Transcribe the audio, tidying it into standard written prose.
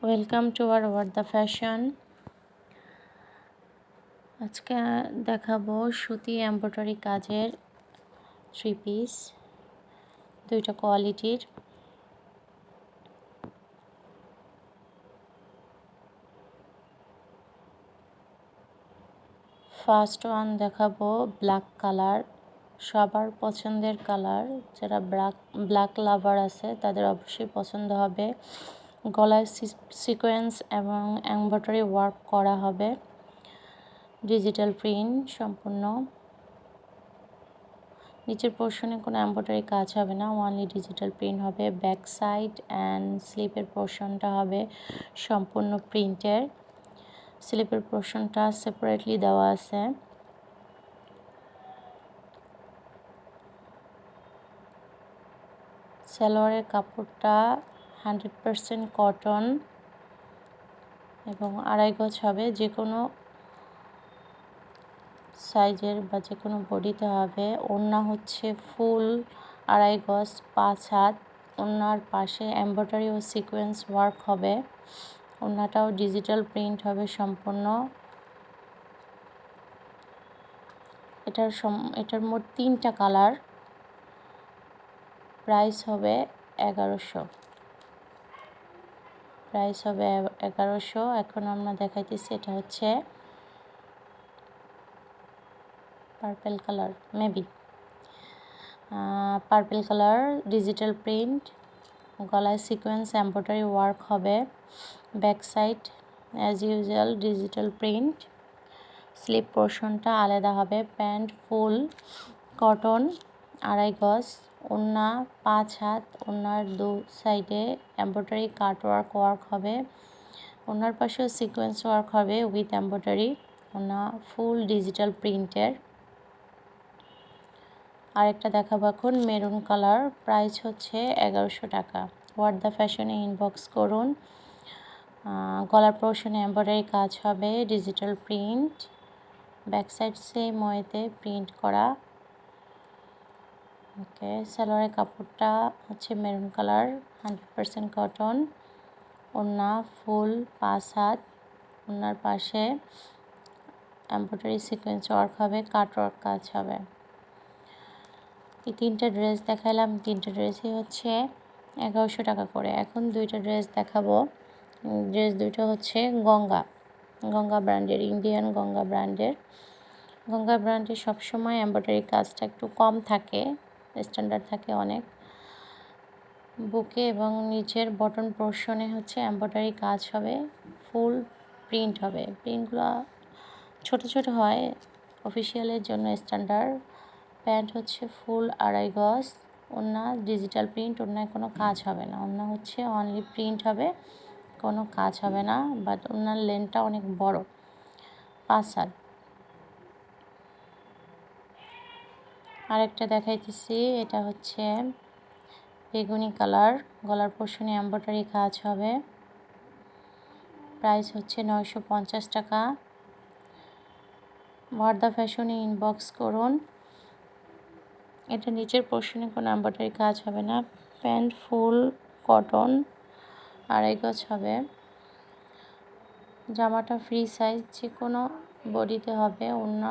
Welcome to our wear the fashion. আজকে দেখাবো সুতি এমব্রয়ডারি কাজের 3 পিস, দুইটা কোয়ালিটির। ফার্স্ট ওয়ান দেখাবো ব্ল্যাক কালার, সবার পছন্দের কালার। যারা ব্ল্যাক লাভার আছে তাদের অবশ্যই পছন্দ হবে। গলায় সিকোয়েন্স এবং এমব্রয়ডারি ওয়ার্ক করা হবে, ডিজিটাল প্রিন্ট সম্পূর্ণ। নিচের পোর্শনে কোনো এমব্রয়ডারি কাজ হবে না, ওনলি ডিজিটাল প্রিন্ট হবে। ব্যাক সাইড অ্যান্ড স্লিপের পোর্শনটা হবে সম্পূর্ণ প্রিন্টের। স্লিপের পোর্শনটা সেপারেটলি দেওয়া আছে। সালোয়ারের কাপড়টা 100% কটন এবং 2.5 গজ হবে। যে কোনো সাইজের বা যে কোনো বডিতে হবে। ওড়না হচ্ছে ফুল 2.5 গজ 5 হাত। ওড়নার পাশে এমব্রয়ডারি ও সিকোয়েন্স ওয়ার্ক হবে। ওড়নাটাও ডিজিটাল প্রিন্ট হবে সম্পূর্ণ। এটার মোট 3টা কালার। প্রাইস হবে 1100। এখন আমরা দেখাইতেছি, এটা হচ্ছে purple colour, maybe purple colour, digital print. গলায় সিকোয়েন্স এমব্রয়ডারি ওয়ার্ক হবে। Back side as usual digital print. Slip পোর্শনটা আলাদা হবে। প্যান্ট ফুল কটন 2.5 গজ। ওড়না 5 হাত। ওড়নার 2 সাইডে এমব্রয়ডারি ওয়ার্ক হবে। ওড়নার পাশেও সিকোয়েন্স ওয়ার্ক হবে উইথ এমব্রয়ডারি। ওড়না ফুল ডিজিটাল প্রিন্টের। আরেকটা দেখাবো এখন মেরুন কালার। প্রাইস হচ্ছে 1100 টাকা। ওয়ার দ্য ফ্যাশনে ইনবক্স করুন। গলার পোর্শনে এমব্রয়ডারি কাজ হবে, digital print. Back side same ওয়েতে প্রিন্ট করা। ওকে, সালোয়ারের কাপড়টা হচ্ছে মেরুন কালার, 100% কটন। ওড়না ফুল 5 হাত। ওড়নার পাশে এমব্রয়ডারি সিকোয়েন্স ওয়ার্ক হবে, কাটওয়ার্ক কাজ হবে। এই 3টা ড্রেস দেখালাম। 3টা ড্রেসই হচ্ছে 1100 টাকা করে। এখন 2টা ড্রেস দেখাবো। ড্রেস 2টা হচ্ছে গঙ্গা ব্র্যান্ডের, ইন্ডিয়ান গঙ্গা ব্র্যান্ডের সবসময় এমব্রয়ডারি কাজটা একটু কম থাকে, স্ট্যান্ডার্ড থাকে অনেক। বুকে এবং নিচের বটন পোর্শনে হচ্ছে এমব্রয়ডারি কাজ হবে, ফুল প্রিন্ট হবে। প্রিন্টগুলো ছোট ছোট হয়, অফিসিয়ালের জন্য স্ট্যান্ডার্ড। প্যান্ট হচ্ছে ফুল 2.5 গজ। ওড়না ডিজিটাল প্রিন্ট, ওড়নায় কোনো কাজ হবে না। ওড়না হচ্ছে অনলি প্রিন্ট হবে, কোনো কাজ হবে না। বাট ওড়নার লেন্থটা অনেক বড়, 5 হাত। আরেকটা দেখাইতেছি, এটা হচ্ছে বেগুনি কালার। গলার পোর্শনে এমব্রয়ডারি কাজ হবে। প্রাইস হচ্ছে 950 টাকা। ওয়ার দ্য ফ্যাশনে ইনবক্স করুন। এটা নিচের পোর্শনে কোনো এমব্রয়ডারি কাজ হবে না। প্যান্ট ফুল কটন 2.5 গজ হবে। জামাটা ফ্রি সাইজ, যে কোনো বডিতে হবে। ওড়না